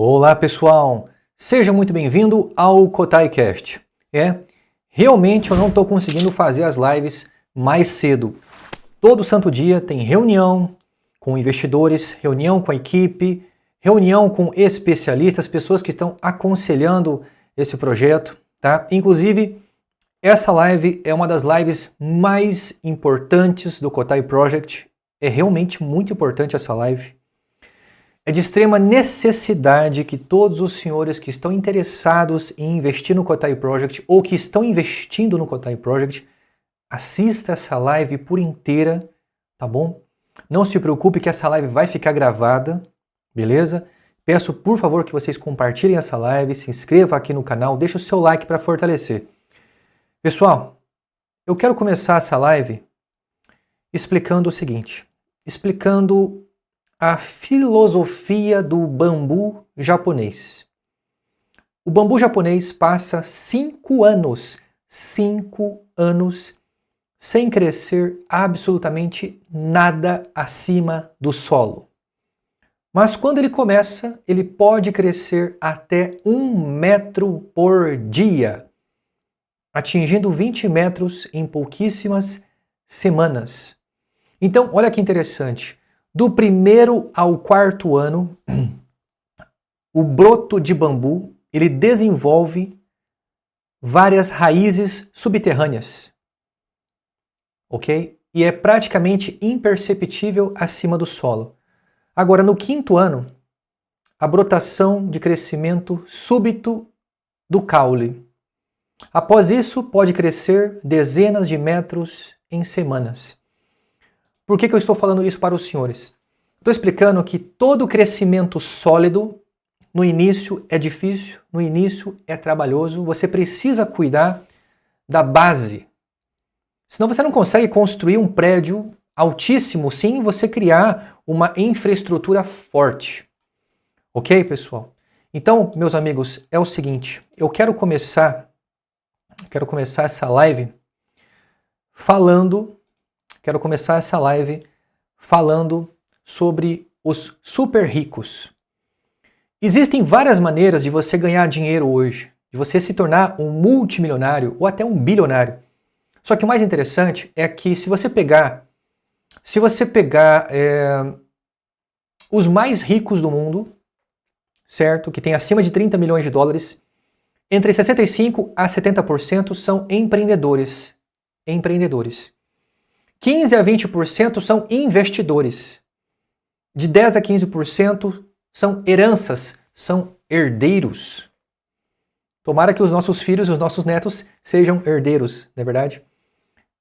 Olá pessoal, seja muito bem-vindo ao KotaiCast. Realmente eu não estou conseguindo fazer as lives mais cedo. Todo santo dia tem reunião com investidores, reunião com a equipe, reunião com especialistas, pessoas que estão aconselhando esse projeto, tá? Inclusive, essa live é uma das lives mais importantes do Kotai Project. É realmente muito importante essa live. É de extrema necessidade que todos os senhores que estão interessados em investir no Kotai Project ou que estão investindo no Kotai Project assista essa live por inteira, tá bom? Não se preocupe que essa live vai ficar gravada, beleza? Peço por favor que vocês compartilhem essa live, se inscrevam aqui no canal, deixe o seu like para fortalecer. Pessoal, eu quero começar essa live explicando o seguinte, explicando a filosofia do bambu japonês. O bambu japonês passa 5 anos sem crescer absolutamente nada acima do solo. Mas quando ele começa, ele pode crescer até 1 metro por dia, atingindo 20 metros em pouquíssimas semanas. Então, olha que interessante. Do 1º ao 4º ano, o broto de bambu ele desenvolve várias raízes subterrâneas, ok? E é praticamente imperceptível acima do solo. Agora, no 5º ano, a brotação de crescimento súbito do caule. Após isso, pode crescer dezenas de metros em semanas. Por que eu estou falando isso para os senhores? Estou explicando que todo crescimento sólido, no início é difícil, no início é trabalhoso, você precisa cuidar da base. Senão você não consegue construir um prédio altíssimo sem você criar uma infraestrutura forte. Ok, pessoal? Então, meus amigos, é o seguinte, eu quero começar essa live falando sobre os super ricos. Existem várias maneiras de você ganhar dinheiro hoje, de você se tornar um multimilionário ou até um bilionário. Só que o mais interessante é que se você pegar os mais ricos do mundo, certo? Que tem acima de 30 milhões de dólares, entre 65% a 70% são empreendedores. 15 a 20% são investidores. De 10 a 15% são heranças, são herdeiros. Tomara que os nossos filhos e os nossos netos sejam herdeiros, não é verdade?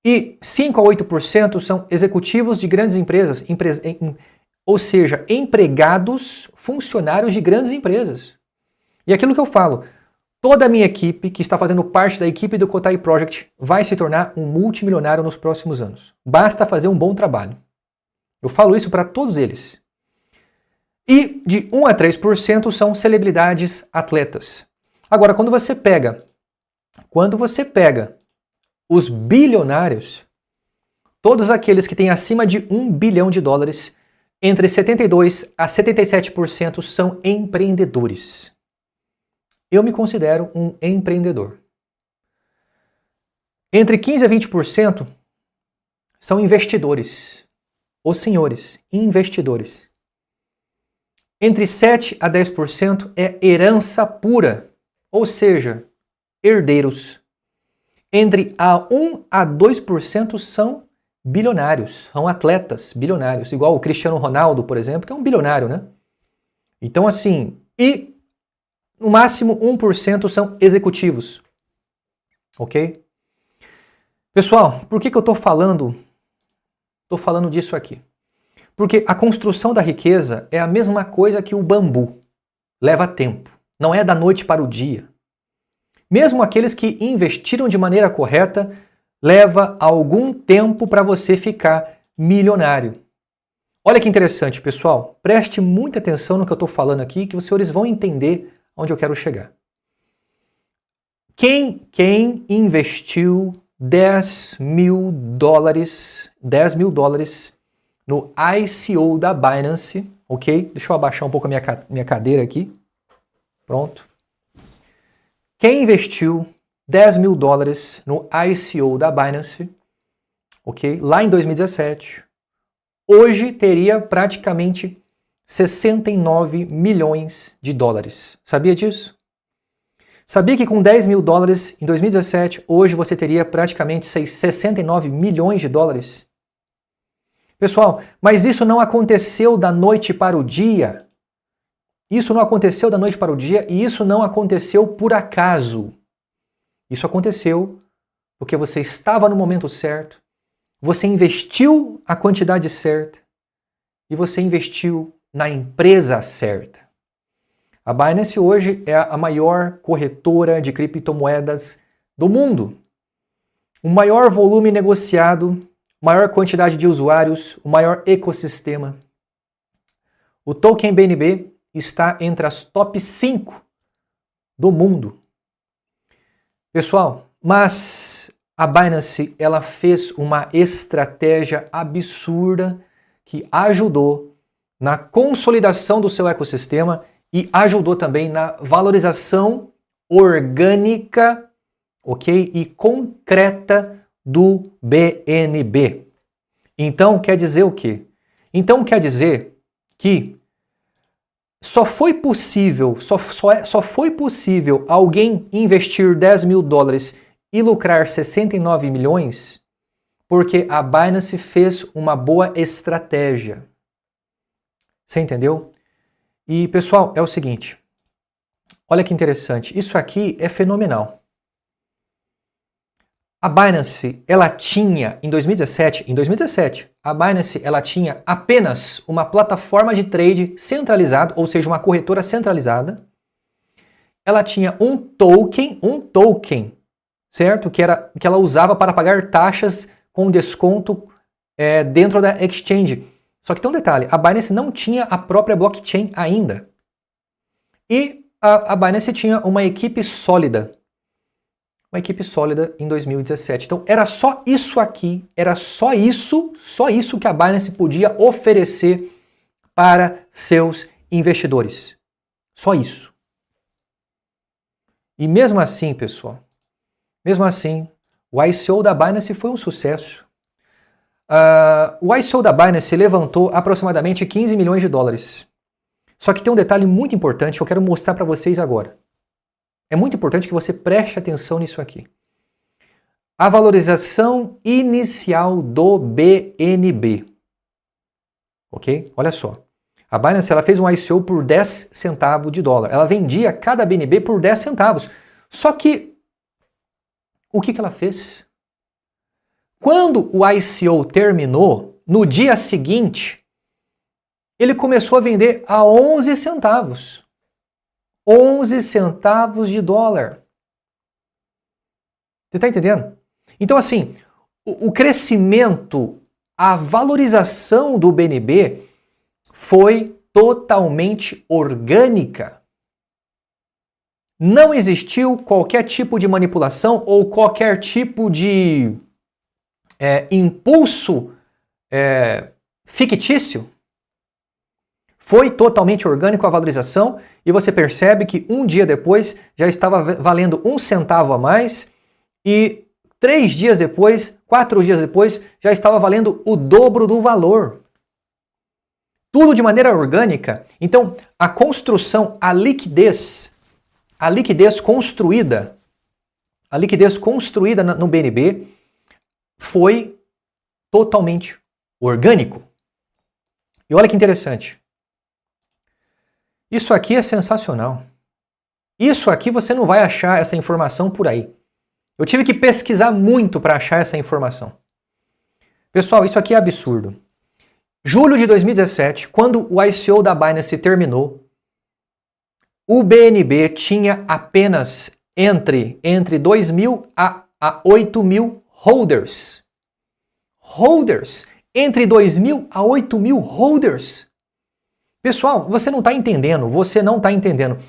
E 5 a 8% são executivos de grandes empresas, ou seja, empregados, funcionários de grandes empresas. E aquilo que eu falo, toda a minha equipe, que está fazendo parte da equipe do Kotai Project, vai se tornar um multimilionário nos próximos anos. Basta fazer um bom trabalho. Eu falo isso para todos eles. E de 1 a 3% são celebridades atletas. Agora, quando você pega os bilionários, todos aqueles que têm acima de 1 bilhão de dólares, entre 72 a 77% são empreendedores. Eu me considero um empreendedor. Entre 15 a 20% são investidores. Os senhores, investidores. Entre 7 a 10% é herança pura, ou seja, herdeiros. Entre 1 a 2% são bilionários, são atletas bilionários, igual o Cristiano Ronaldo, por exemplo, que é um bilionário, né? Então assim, no máximo 1% são executivos. Ok? Pessoal, por que eu estou falando disso aqui? Porque a construção da riqueza é a mesma coisa que o bambu. Leva tempo. Não é da noite para o dia. Mesmo aqueles que investiram de maneira correta, leva algum tempo para você ficar milionário. Olha que interessante, pessoal. Preste muita atenção no que eu estou falando aqui, que os senhores vão entender onde eu quero chegar. Quem investiu 10 mil dólares no ICO da Binance, ok? Deixa eu abaixar um pouco a minha cadeira aqui. Pronto. Quem investiu $10 mil no ICO da Binance, ok? Lá em 2017, hoje teria praticamente 69 milhões de dólares. Sabia disso? Sabia que com $10 mil em 2017, hoje você teria praticamente 69 milhões de dólares? Pessoal, mas isso não aconteceu da noite para o dia. Isso não aconteceu da noite para o dia e isso não aconteceu por acaso. Isso aconteceu porque você estava no momento certo, você investiu a quantidade certa e você investiu na empresa certa. A Binance hoje é a maior corretora de criptomoedas do mundo. O maior volume negociado, maior quantidade de usuários, o maior ecossistema. O token BNB está entre as top 5 do mundo. Pessoal, mas a Binance ela fez uma estratégia absurda que ajudou na consolidação do seu ecossistema e ajudou também na valorização orgânica, ok? E concreta do BNB. Então quer dizer o quê? Então quer dizer que só foi possível alguém investir $10 mil e lucrar 69 milhões porque a Binance fez uma boa estratégia. Você entendeu? E, pessoal, é o seguinte. Olha que interessante. Isso aqui é fenomenal. A Binance, ela tinha, em 2017, a Binance, ela tinha apenas uma plataforma de trade centralizado, ou seja, uma corretora centralizada. Ela tinha um token, certo? Que ela usava para pagar taxas com desconto dentro da exchange. Só que tem um detalhe, a Binance não tinha a própria blockchain ainda. E a Binance tinha uma equipe sólida. Uma equipe sólida em 2017. Então era só isso aqui, era só isso que a Binance podia oferecer para seus investidores. Só isso. E mesmo assim, pessoal, mesmo assim, o ICO da Binance foi um sucesso. O ICO da Binance levantou aproximadamente 15 milhões de dólares. Só que tem um detalhe muito importante que eu quero mostrar para vocês agora. É muito importante que você preste atenção nisso aqui. A valorização inicial do BNB. Ok? Olha só. A Binance ela fez um ICO por 10 centavos de dólar. Ela vendia cada BNB por 10 centavos. Só que, o que ela fez? Quando o ICO terminou, no dia seguinte, ele começou a vender a 11 centavos. 11 centavos de dólar. Você está entendendo? Então, assim, o crescimento, a valorização do BNB foi totalmente orgânica. Não existiu qualquer tipo de manipulação ou qualquer tipo de impulso fictício. Foi totalmente orgânico a valorização e você percebe que um dia depois já estava valendo 1 centavo a mais e 3 dias depois, 4 dias depois, já estava valendo o dobro do valor. Tudo de maneira orgânica. Então, a construção, a liquidez construída no BNB foi totalmente orgânico. E olha que interessante. Isso aqui é sensacional. Isso aqui você não vai achar essa informação por aí. Eu tive que pesquisar muito para achar essa informação. Pessoal, isso aqui é absurdo. Julho de 2017, quando o ICO da Binance terminou, o BNB tinha apenas entre 2 mil a 8 mil holders. Entre 2 mil a 8 mil holders. Pessoal, você não está entendendo.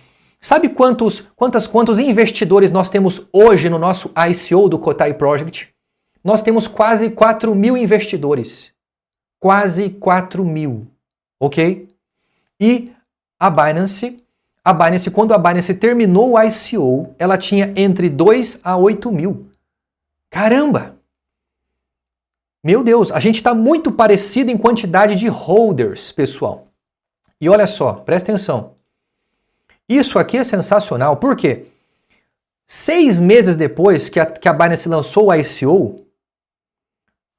Sabe quantos investidores nós temos hoje no nosso ICO do Kotai Project? Nós temos quase 4 mil investidores. Quase 4 mil. Ok? E a Binance a Binance, quando a Binance terminou o ICO, ela tinha entre 2 a 8 mil. Caramba! Meu Deus, a gente está muito parecido em quantidade de holders, pessoal. E olha só, presta atenção. Isso aqui é sensacional, por quê? 6 meses depois que a Binance lançou o ICO,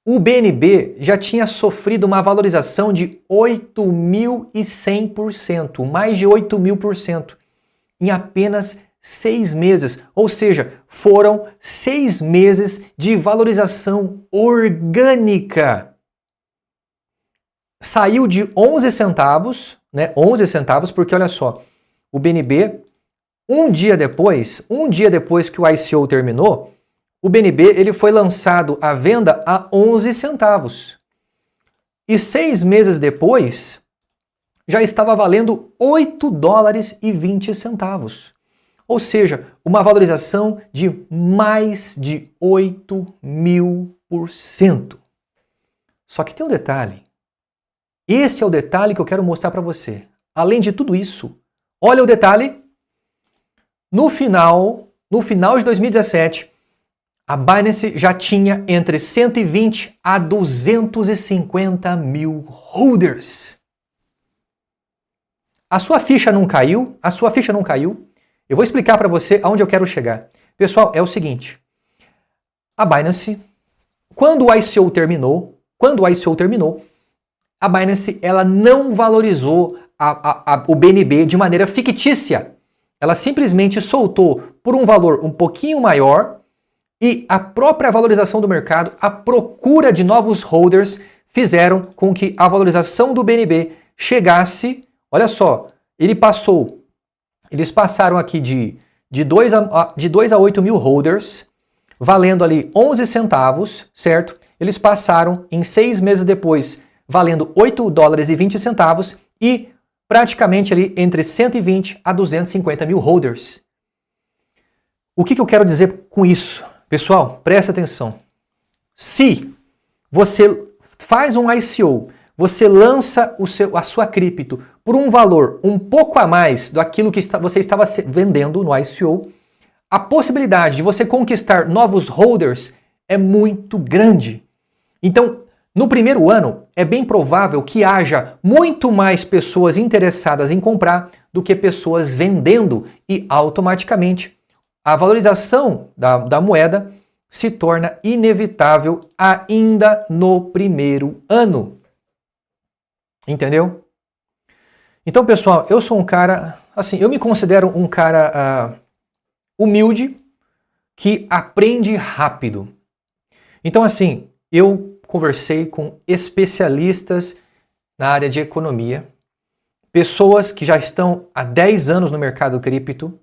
o BNB já tinha sofrido uma valorização de 8.100%, mais de 8.000%, em apenas 6 meses. Ou seja, foram 6 meses de valorização orgânica. Saiu de 11 centavos, né? 11 centavos, porque olha só, o BNB, um dia depois que o ICO terminou, o BNB ele foi lançado à venda a 11 centavos. E 6 meses depois, já estava valendo 8 dólares e 20 centavos. Ou seja, uma valorização de mais de 8.000%. Só que tem um detalhe. Esse é o detalhe que eu quero mostrar para você. Além de tudo isso, olha o detalhe. No final de 2017, a Binance já tinha entre 120 a 250 mil holders. A sua ficha não caiu? Eu vou explicar para você aonde eu quero chegar. Pessoal, é o seguinte. A Binance, quando o ICO terminou, a Binance ela não valorizou o BNB de maneira fictícia. Ela simplesmente soltou por um valor um pouquinho maior e a própria valorização do mercado, a procura de novos holders fizeram com que a valorização do BNB chegasse, olha só, eles passaram aqui de 2 a 8 mil holders, valendo ali 11 centavos, certo? Eles passaram em 6 meses depois, valendo 8 dólares e 20 centavos e praticamente ali entre 120 a 250 mil holders. O que eu quero dizer com isso? Pessoal, presta atenção. Se você faz um ICO, você lança a sua cripto por um valor um pouco a mais daquilo que você estava vendendo no ICO, a possibilidade de você conquistar novos holders é muito grande. Então, no primeiro ano, é bem provável que haja muito mais pessoas interessadas em comprar do que pessoas vendendo e automaticamente a valorização da moeda se torna inevitável ainda no primeiro ano. Entendeu? Então, pessoal, eu sou um cara, assim, eu me considero um cara humilde que aprende rápido. Então, assim, eu conversei com especialistas na área de economia, pessoas que já estão há 10 anos no mercado cripto,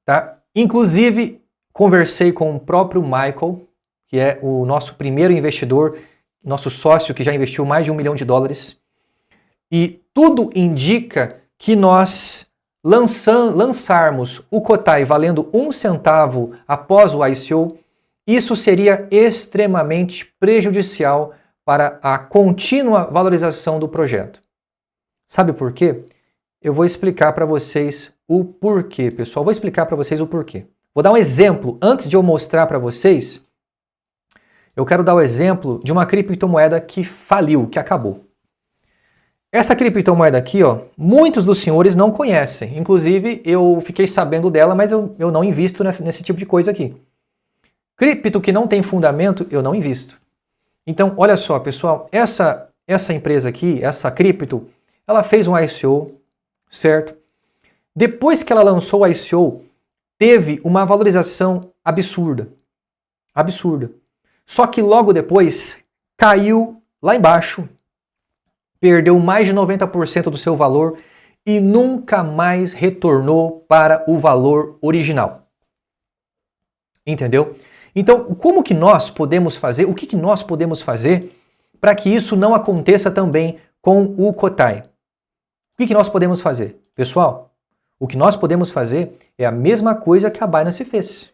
tá? Inclusive, conversei com o próprio Michael, que é o nosso primeiro investidor, nosso sócio que já investiu mais de $1 milhão. E tudo indica que nós lançarmos o Kotai valendo 1 centavo após o ICO, isso seria extremamente prejudicial para a contínua valorização do projeto. Sabe por quê? Eu vou explicar para vocês o porquê, pessoal. Vou explicar para vocês o porquê. Vou dar um exemplo. Antes de eu mostrar para vocês, eu quero dar o exemplo de uma criptomoeda que faliu, que acabou. Essa criptomoeda aqui, ó, muitos dos senhores não conhecem. Inclusive, eu fiquei sabendo dela, mas eu não invisto nesse tipo de coisa aqui. Cripto que não tem fundamento, eu não invisto. Então, olha só, pessoal, essa empresa aqui, essa cripto, ela fez um ICO, certo? Depois que ela lançou o ICO, teve uma valorização absurda. Absurda. Só que logo depois, caiu lá embaixo, perdeu mais de 90% do seu valor e nunca mais retornou para o valor original. Entendeu? Então, como que nós podemos fazer, o que nós podemos fazer para que isso não aconteça também com o Kotai? O que nós podemos fazer? Pessoal, o que nós podemos fazer é a mesma coisa que a Binance fez.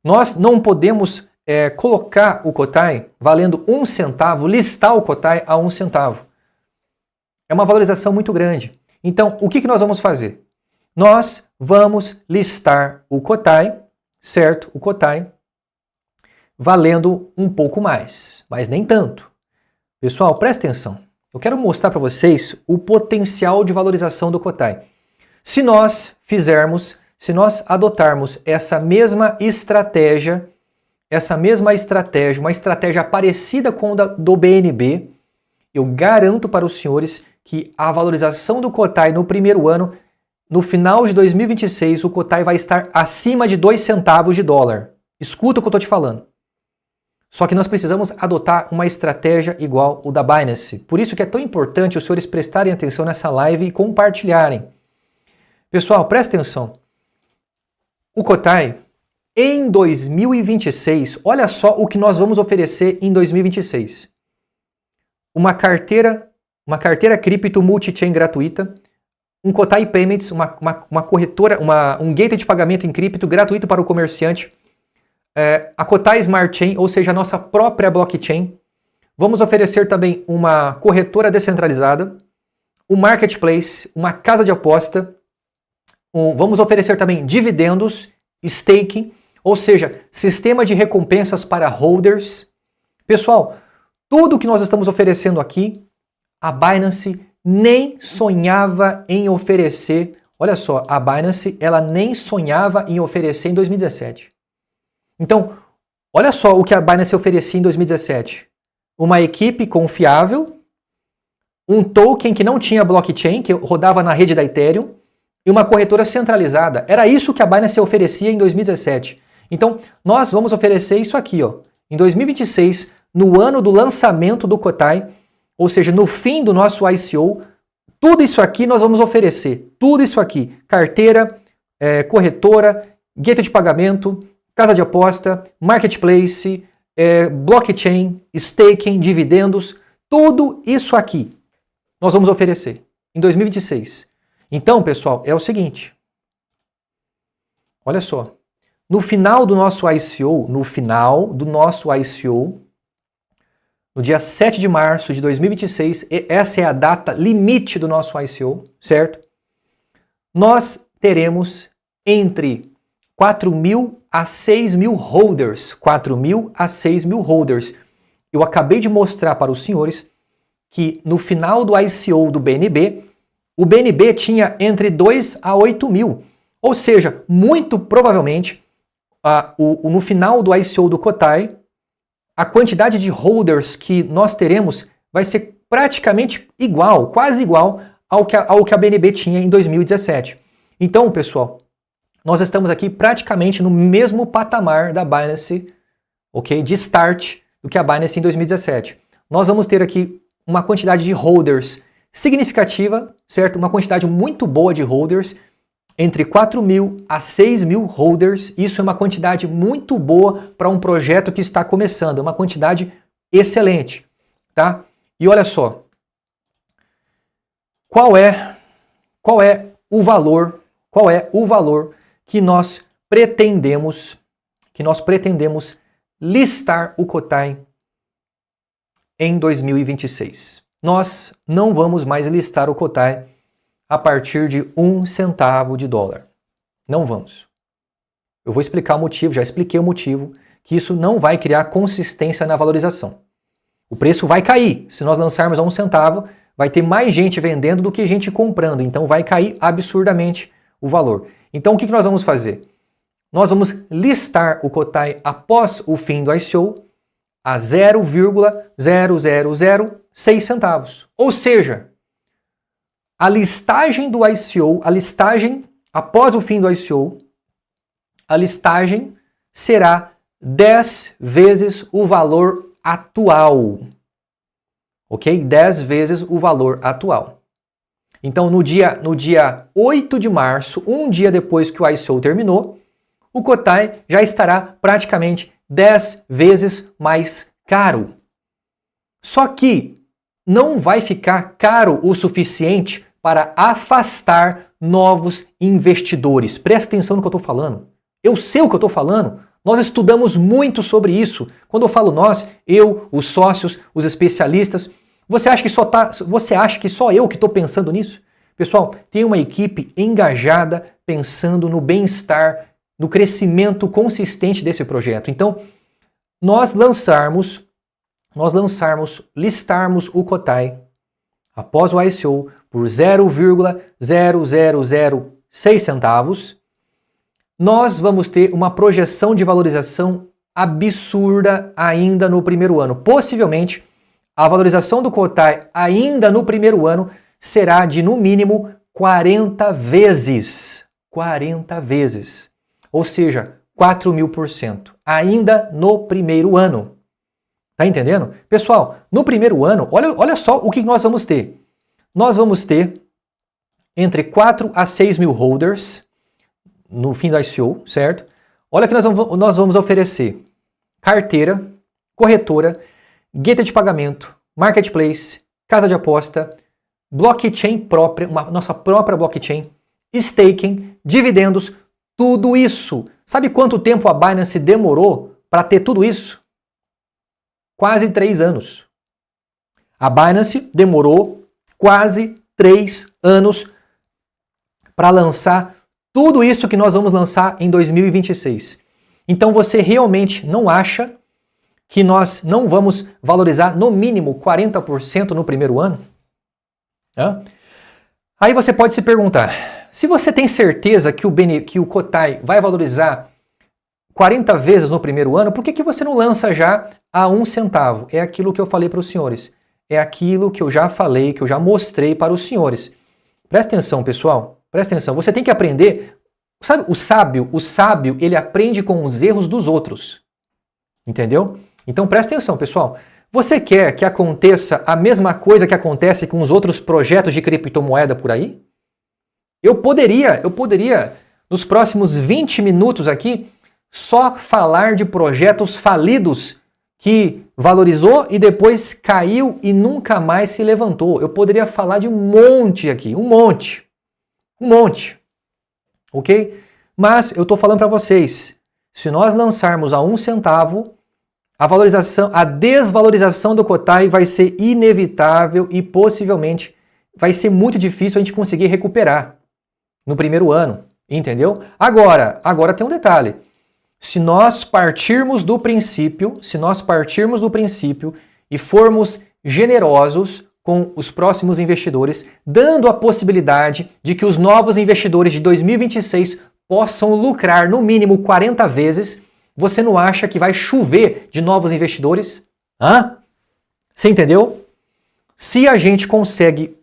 Nós não podemos colocar o Kotai valendo 1 centavo, listar o Kotai a 1 centavo. É uma valorização muito grande. Então, o que nós vamos fazer? nós vamos listar o Cotai, certo? O Cotai valendo um pouco mais, mas nem tanto. Pessoal, presta atenção. Eu quero mostrar para vocês o potencial de valorização do Cotai. Se nós adotarmos essa mesma estratégia, uma estratégia parecida com a do BNB, eu garanto para os senhores que a valorização do Cotai no primeiro ano, no final de 2026, o Cotai vai estar acima de 2 centavos de dólar. Escuta o que eu estou te falando. Só que nós precisamos adotar uma estratégia igual o da Binance. Por isso que é tão importante os senhores prestarem atenção nessa live e compartilharem. Pessoal, presta atenção. O Cotai, em 2026, olha só o que nós vamos oferecer em 2026. Uma carteira cripto multi-chain gratuita, um Cotai Payments, uma corretora, um gateway de pagamento em cripto gratuito para o comerciante, a Cotai Smart Chain, ou seja, a nossa própria blockchain. Vamos oferecer também uma corretora descentralizada, um marketplace, uma casa de aposta. Vamos oferecer também dividendos, staking, ou seja, sistema de recompensas para holders. Pessoal, tudo que nós estamos oferecendo aqui, a Binance nem sonhava em oferecer. Olha só, a Binance ela nem sonhava em oferecer em 2017. Então, olha só o que a Binance oferecia em 2017. Uma equipe confiável, um token que não tinha blockchain, que rodava na rede da Ethereum, e uma corretora centralizada. Era isso que a Binance oferecia em 2017. Então, nós vamos oferecer isso aqui, ó. Em 2026, no ano do lançamento do Cotai, ou seja, no fim do nosso ICO, tudo isso aqui nós vamos oferecer. Tudo isso aqui. Carteira, corretora, gateway de pagamento, casa de aposta, marketplace, blockchain, staking, dividendos, tudo isso aqui nós vamos oferecer em 2026. Então, pessoal, é o seguinte. Olha só. No final do nosso ICO, no dia 7 de março de 2026, essa é a data limite do nosso ICO, certo? Nós teremos entre 4.000 a 6.000 holders. 4.000 a 6.000 holders. Eu acabei de mostrar para os senhores que no final do ICO do BNB, o BNB tinha entre 2 a 8.000. Ou seja, muito provavelmente, no final do ICO do Cotai, a quantidade de holders que nós teremos vai ser praticamente igual, quase igual ao que a BNB tinha em 2017. Então, pessoal, nós estamos aqui praticamente no mesmo patamar da Binance, ok, de start do que a Binance em 2017. Nós vamos ter aqui uma quantidade de holders significativa, certo? Uma quantidade muito boa de holders, entre 4.000 a 6.000 holders. Isso é uma quantidade muito boa para um projeto que está começando, uma quantidade excelente, tá? E olha só, qual é o valor que nós pretendemos listar o Cotai em 2026. Nós não vamos mais listar o Cotai a partir de 1 centavo de dólar. Não vamos. Eu vou explicar o motivo, já expliquei o motivo, que isso não vai criar consistência na valorização. O preço vai cair. Se nós lançarmos a 1 centavo, vai ter mais gente vendendo do que gente comprando, então vai cair absurdamente o valor. Então o que nós vamos fazer? Nós vamos listar o Cotai após o fim do ICO a 0,0006 centavos. Ou seja, a listagem do ICO, após o fim do ICO, a listagem será 10 vezes o valor atual. Ok? 10 vezes o valor atual. Então, no dia 8 de março, um dia depois que o ICO terminou, o Cotai já estará praticamente 10 vezes mais caro. Só que não vai ficar caro o suficiente para afastar novos investidores. Presta atenção no que eu estou falando. Eu sei o que eu estou falando. Nós estudamos muito sobre isso. Quando eu falo nós, eu, os sócios, os especialistas, você acha que só eu que estou pensando nisso? Pessoal, tem uma equipe engajada pensando no bem-estar, no crescimento consistente desse projeto. Então, listarmos o Cotai após o ICO por 0,0006 centavos, nós vamos ter uma projeção de valorização absurda ainda no primeiro ano. Possivelmente, a valorização do Cotai ainda no primeiro ano será de, no mínimo, 40 vezes. 40 vezes. Ou seja, 4.000%. Ainda no primeiro ano. Tá entendendo? Pessoal, no primeiro ano, olha só o que nós vamos ter. Nós vamos ter entre 4 a 6 mil holders no fim da ICO, certo? Olha que nós vamos oferecer carteira, corretora, gateway de pagamento, marketplace, casa de aposta, blockchain própria, nossa própria blockchain, staking, dividendos, tudo isso. Sabe quanto tempo a Binance demorou para ter tudo isso? Quase 3 anos. A Binance demorou quase 3 anos para lançar tudo isso que nós vamos lançar em 2026. Então você realmente não acha que nós não vamos valorizar no mínimo 40% no primeiro ano? Aí você pode se perguntar, se você tem certeza que o Cotai vai valorizar 40 vezes no primeiro ano, por que você não lança já a 1 centavo? É aquilo que eu falei para os senhores. É aquilo que eu já falei, que eu já mostrei para os senhores. Presta atenção, pessoal. Presta atenção. Você tem que aprender. Sabe, o sábio, ele aprende com os erros dos outros. Entendeu? Então presta atenção, pessoal. Você quer que aconteça a mesma coisa que acontece com os outros projetos de criptomoeda por aí? Eu poderia, nos próximos 20 minutos aqui, só falar de projetos falidos que valorizou e depois caiu e nunca mais se levantou. Eu poderia falar de um monte aqui, um monte. Ok? Mas eu estou falando para vocês, se nós lançarmos a 1 centavo, a desvalorização do Cotai vai ser inevitável e possivelmente vai ser muito difícil a gente conseguir recuperar no primeiro ano, entendeu? Agora tem um detalhe. Se nós partirmos do princípio e formos generosos com os próximos investidores, dando a possibilidade de que os novos investidores de 2026 possam lucrar no mínimo 40 vezes, você não acha que vai chover de novos investidores? Você entendeu? Se a gente consegue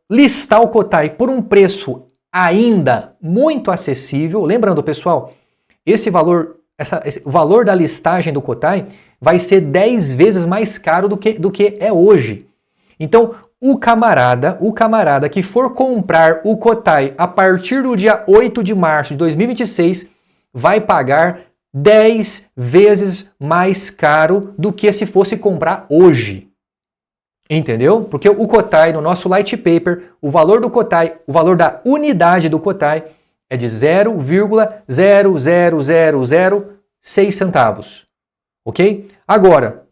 listar o Cotai por um preço ainda muito acessível, lembrando, pessoal, o valor da listagem do Cotai vai ser 10 vezes mais caro do que é hoje. Então, o camarada que for comprar o Cotai a partir do dia 8 de março de 2026 vai pagar 10 vezes mais caro do que se fosse comprar hoje. Entendeu? Porque o Cotai, no nosso light paper, o valor do Cotai, o valor da unidade do Cotai é de 0,00006 centavos. Ok? Agora,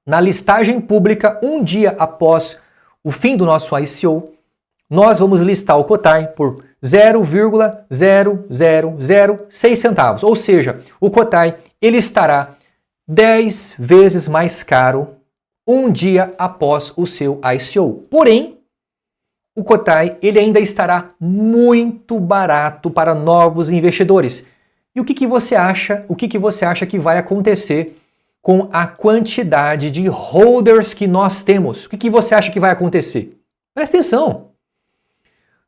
na listagem pública, um dia após o fim do nosso ICO, nós vamos listar o Cotai por 0,0006 centavos. Ou seja, o Cotai ele estará 10 vezes mais caro um dia após o seu ICO. Porém, o Cotai ele ainda estará muito barato para novos investidores. E o que você acha? O que você acha que vai acontecer com a quantidade de holders que nós temos? O que você acha que vai acontecer? Presta atenção.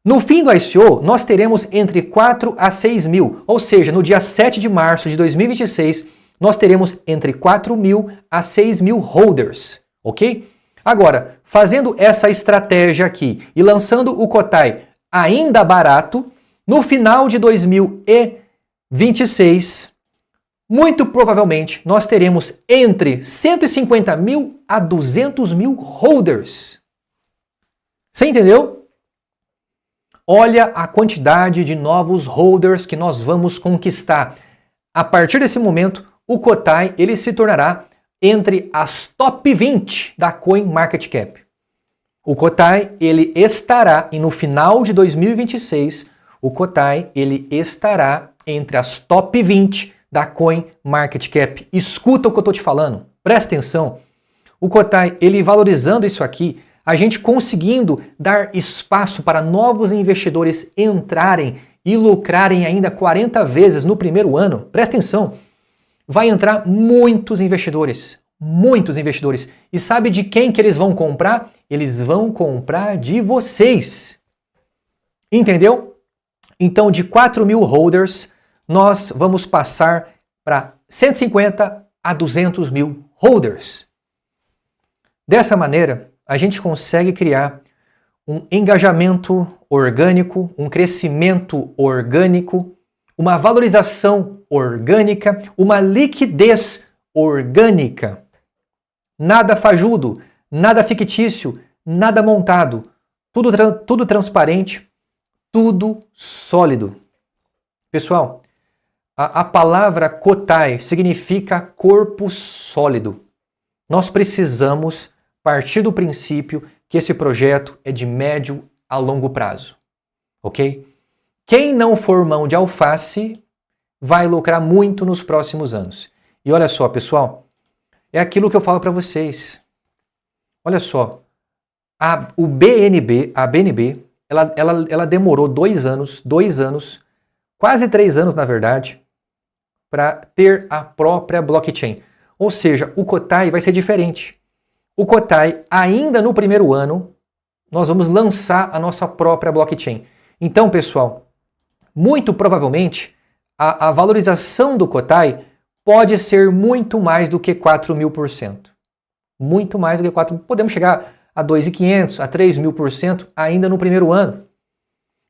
No fim do ICO, nós teremos entre 4 a 6 mil, ou seja, no dia 7 de março de 2026, nós teremos entre 4 mil a 6 mil holders, ok? Agora, fazendo essa estratégia aqui e lançando o Cotai ainda barato, no final de 2026, muito provavelmente nós teremos entre 150 mil a 200 mil holders. Você entendeu? Olha a quantidade de novos holders que nós vamos conquistar. A partir desse momento, o Cotai ele se tornará entre as top 20 da CoinMarketCap. O Cotai, ele estará, e no final de 2026, o Cotai, ele estará entre as top 20 da CoinMarketCap. Escuta o que eu estou te falando, presta atenção. O Cotai, ele valorizando isso aqui, a gente conseguindo dar espaço para novos investidores entrarem e lucrarem ainda 40 vezes no primeiro ano, presta atenção, vai entrar muitos investidores. Muitos investidores. E sabe de quem que eles vão comprar? Eles vão comprar de vocês. Entendeu? Então, de 4 mil holders, nós vamos passar para 150 a 200 mil holders. Dessa maneira, a gente consegue criar um engajamento orgânico, um crescimento orgânico, uma valorização orgânica, uma liquidez orgânica. Nada fajudo, nada fictício, nada montado. Tudo transparente, tudo sólido. Pessoal, a palavra Cotai significa corpo sólido. Nós precisamos partir do princípio que esse projeto é de médio a longo prazo. Ok? Quem não for mão de alface vai lucrar muito nos próximos anos. E olha só, pessoal, é aquilo que eu falo para vocês. Olha só, a BNB, ela demorou 2 anos, quase 3 anos na verdade, para ter a própria blockchain. Ou seja, o Cotai vai ser diferente. O Cotai, ainda no primeiro ano, nós vamos lançar a nossa própria blockchain. Então, pessoal, muito provavelmente, a valorização do Cotai pode ser muito mais do que 4.000%. Muito mais do que 4.000%. Podemos chegar a 2.500%, a 3.000% ainda no primeiro ano.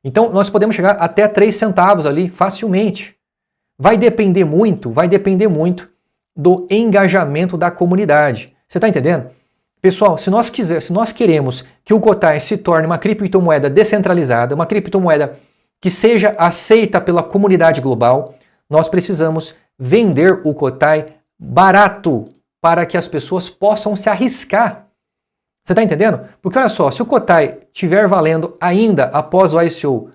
Então, nós podemos chegar até 3 centavos ali, facilmente. Vai depender muito do engajamento da comunidade. Você está entendendo? Pessoal, se nós queremos que o Cotai se torne uma criptomoeda descentralizada, uma criptomoeda que seja aceita pela comunidade global, nós precisamos vender o Cotai barato para que as pessoas possam se arriscar. Você está entendendo? Porque olha só, se o Cotai estiver valendo ainda após o ICO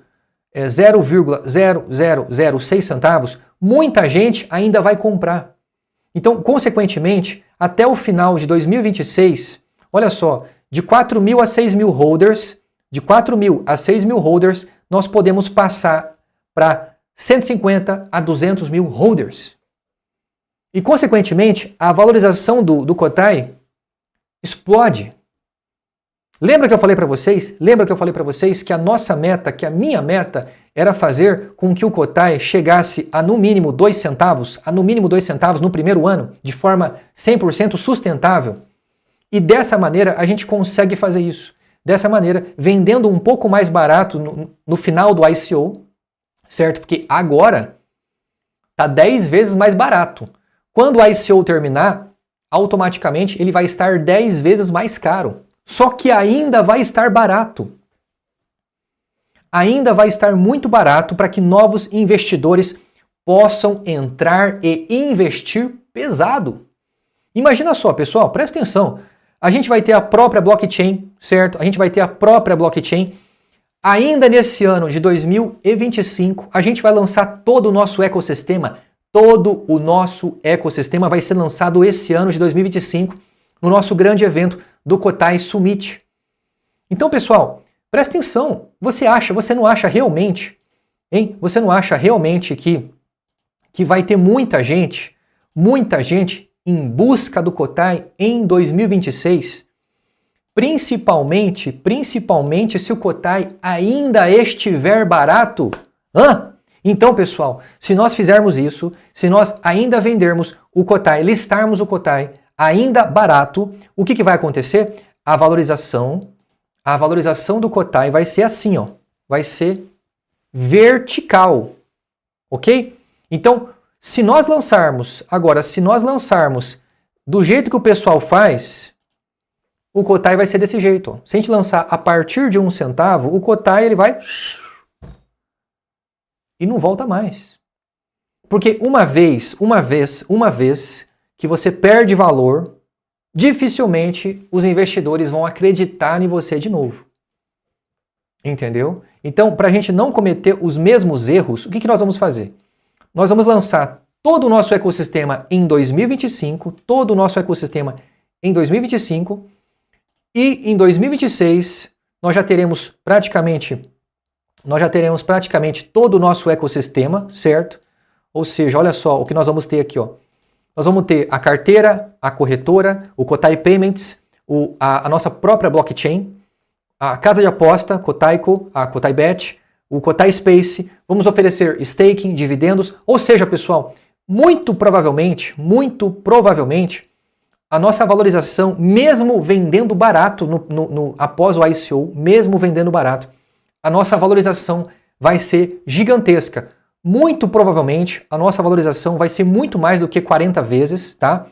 0,0006 centavos, muita gente ainda vai comprar. Então, consequentemente, até o final de 2026, olha só, de 4.000 a 6.000 holders, nós podemos passar para 150 a 200 mil holders. E, consequentemente, a valorização do Cotai explode. Lembra que eu falei para vocês? Que a nossa meta, que a minha meta, era fazer com que o Cotai chegasse a no mínimo 2 centavos, no primeiro ano, de forma 100% sustentável. E dessa maneira a gente consegue fazer isso. Dessa maneira, vendendo um pouco mais barato no final do ICO, certo? Porque agora está 10 vezes mais barato. Quando o ICO terminar, automaticamente ele vai estar 10 vezes mais caro. Só que ainda vai estar barato. Ainda vai estar muito barato para que novos investidores possam entrar e investir pesado. Imagina só, pessoal, presta atenção. A gente vai ter a própria blockchain, certo? A gente vai ter a própria blockchain. Ainda nesse ano de 2025, a gente vai lançar todo o nosso ecossistema. Todo o nosso ecossistema vai ser lançado esse ano de 2025 no nosso grande evento do Cotai Summit. Então, pessoal, presta atenção. Você não acha realmente que vai ter muita gente em busca do Cotai em 2026? Principalmente se o Cotai ainda estiver barato. Então, pessoal, se nós fizermos isso, se nós ainda vendermos o Cotai, listarmos o Cotai ainda barato, o que vai acontecer? A valorização do Cotai vai ser assim, ó, vai ser vertical, ok? Então, se nós lançarmos do jeito que o pessoal faz, o Cotai vai ser desse jeito, ó. Se a gente lançar a partir de 1 centavo, o Cotai ele vai e não volta mais. Porque uma vez que você perde valor, dificilmente os investidores vão acreditar em você de novo. Entendeu? Então, para a gente não cometer os mesmos erros, o que nós vamos fazer? Nós vamos lançar todo o nosso ecossistema em 2025, todo o nosso ecossistema em 2025, e em 2026 nós já teremos praticamente todo o nosso ecossistema, certo? Ou seja, olha só o que nós vamos ter aqui, ó. Nós vamos ter a carteira, a corretora, o Kotai Payments, a nossa própria blockchain, a casa de aposta, Kotaiko, a Kotai Bet, o Kotai Space, vamos oferecer staking, dividendos, ou seja, pessoal, muito provavelmente, a nossa valorização, mesmo vendendo barato após o ICO, mesmo vendendo barato, a nossa valorização vai ser gigantesca. Muito provavelmente, a nossa valorização vai ser muito mais do que 40 vezes, tá?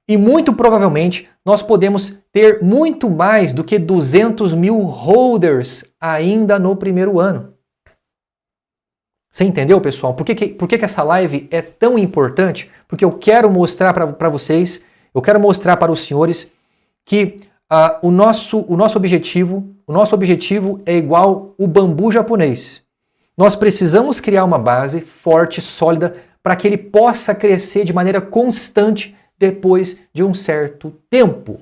E muito provavelmente, nós podemos ter muito mais do que 200 mil holders ainda no primeiro ano. Você entendeu, pessoal? Por que essa live é tão importante? Porque eu quero mostrar para vocês, eu quero mostrar para os senhores que o nosso objetivo é igual o bambu japonês. Nós precisamos criar uma base forte, sólida, para que ele possa crescer de maneira constante depois de um certo tempo.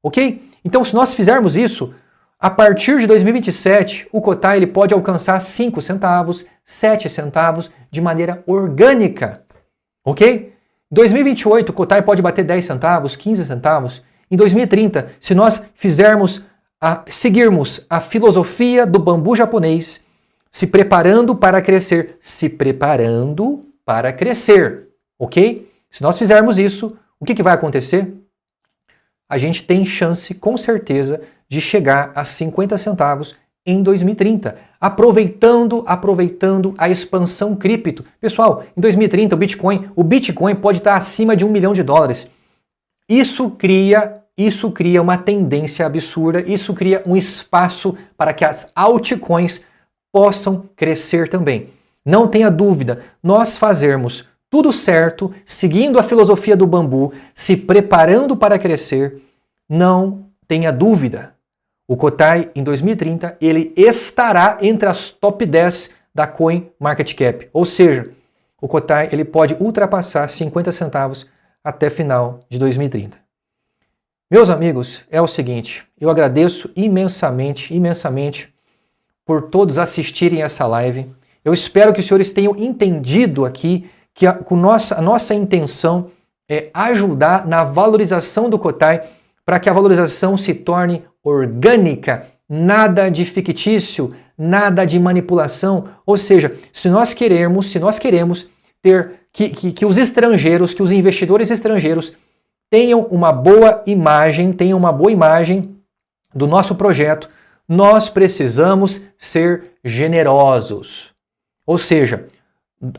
Ok? Então, se nós fizermos isso, a partir de 2027, o Kotai ele pode alcançar 5 centavos, 7 centavos de maneira orgânica. Ok? Em 2028, o Kotai pode bater 10 centavos, 15 centavos. Em 2030, se nós seguirmos a filosofia do bambu japonês, se preparando para crescer, ok? Se nós fizermos isso, o que vai acontecer? A gente tem chance, com certeza, de chegar a 50 centavos em 2030, aproveitando a expansão cripto. Pessoal, em 2030 o Bitcoin pode estar acima de $1 milhão. Isso cria uma tendência absurda, isso cria um espaço para que as altcoins possam crescer também. Não tenha dúvida, nós fazermos tudo certo, seguindo a filosofia do bambu, se preparando para crescer, não tenha dúvida. O Kotai, em 2030, ele estará entre as top 10 da Coin Market Cap. Ou seja, o Kotai ele pode ultrapassar 50 centavos até final de 2030. Meus amigos, é o seguinte, eu agradeço imensamente por todos assistirem essa live. Eu espero que os senhores tenham entendido aqui que a nossa intenção é ajudar na valorização do Kotai para que a valorização se torne orgânica, nada de fictício, nada de manipulação. Ou seja, se nós queremos ter que os estrangeiros, que os investidores estrangeiros tenham uma boa imagem do nosso projeto, nós precisamos ser generosos. Ou seja,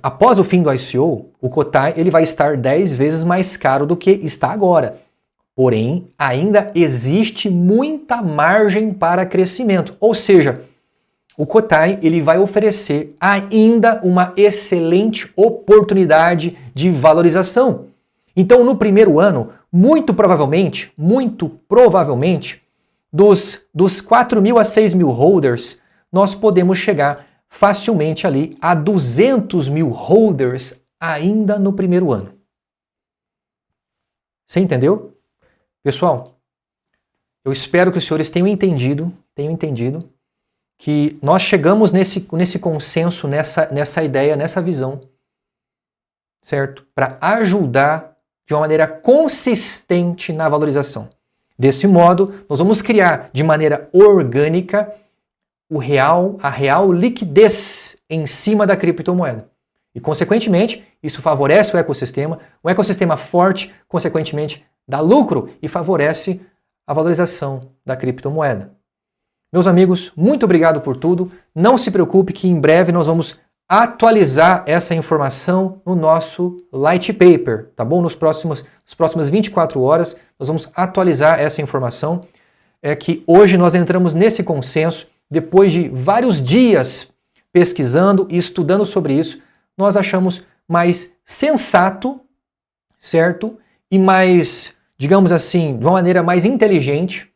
após o fim do ICO, o Kotai ele vai estar 10 vezes mais caro do que está agora. Porém, ainda existe muita margem para crescimento. Ou seja, o Kotai ele vai oferecer ainda uma excelente oportunidade de valorização. Então, no primeiro ano, muito provavelmente, dos 4 mil a 6 mil holders, nós podemos chegar facilmente ali a 200 mil holders ainda no primeiro ano. Você entendeu? Pessoal, eu espero que os senhores tenham entendido que nós chegamos nesse consenso, nessa ideia, nessa visão, certo? Para ajudar de uma maneira consistente na valorização. Desse modo, nós vamos criar de maneira orgânica a real liquidez em cima da criptomoeda. E, consequentemente, isso favorece o ecossistema. Um ecossistema forte, consequentemente, dá lucro e favorece a valorização da criptomoeda. Meus amigos, muito obrigado por tudo. Não se preocupe que em breve nós vamos atualizar essa informação no nosso Light Paper, tá bom? Nas próximas 24 horas nós vamos atualizar essa informação. É que hoje nós entramos nesse consenso, depois de vários dias pesquisando e estudando sobre isso, nós achamos mais sensato, certo? E mais, digamos assim, de uma maneira mais inteligente,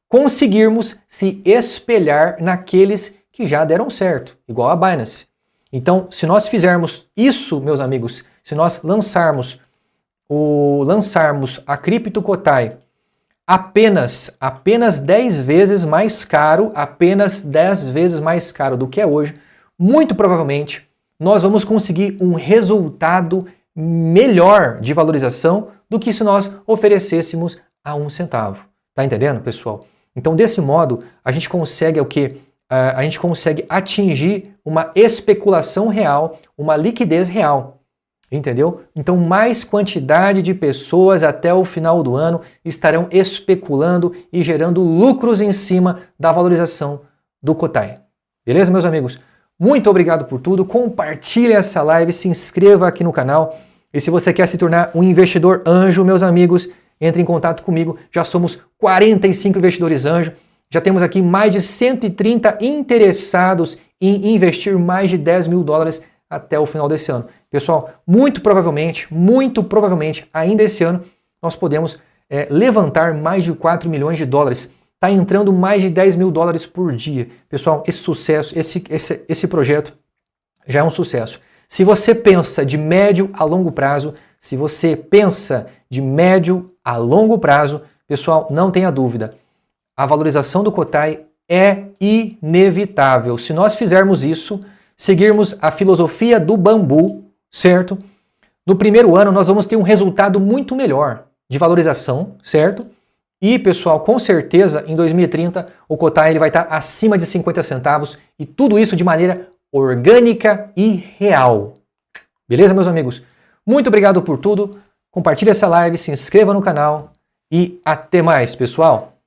conseguirmos se espelhar naqueles que já deram certo, igual a Binance. Então, se nós fizermos isso, meus amigos, se nós lançarmos a Crypto Kotai apenas 10 vezes mais caro, apenas 10 vezes mais caro do que é hoje, muito provavelmente nós vamos conseguir um resultado melhor de valorização do que se nós oferecêssemos a 1 centavo. Tá entendendo, pessoal? Então, desse modo, a gente consegue o quê? A gente consegue atingir uma especulação real, uma liquidez real. Entendeu? Então, mais quantidade de pessoas até o final do ano estarão especulando e gerando lucros em cima da valorização do Kotai. Beleza, meus amigos? Muito obrigado por tudo. Compartilhe essa live, se inscreva aqui no canal. E se você quer se tornar um investidor anjo, meus amigos, entre em contato comigo. Já somos 45 investidores anjo. Já temos aqui mais de 130 interessados em investir mais de 10 mil dólares até o final desse ano. Pessoal, muito provavelmente, ainda esse ano, nós podemos levantar mais de 4 milhões de dólares. Está entrando mais de 10 mil dólares por dia. Pessoal, esse sucesso, esse projeto já é um sucesso. Se você pensa de médio a longo prazo, pessoal, não tenha dúvida. A valorização do Kotai é inevitável. Se nós fizermos isso, seguirmos a filosofia do bambu, certo? No primeiro ano nós vamos ter um resultado muito melhor de valorização, certo? E, pessoal, com certeza, em 2030, o Kotai ele vai estar acima de 50 centavos e tudo isso de maneira orgânica e real. Beleza, meus amigos? Muito obrigado por tudo. Compartilhe essa live, se inscreva no canal e até mais, pessoal!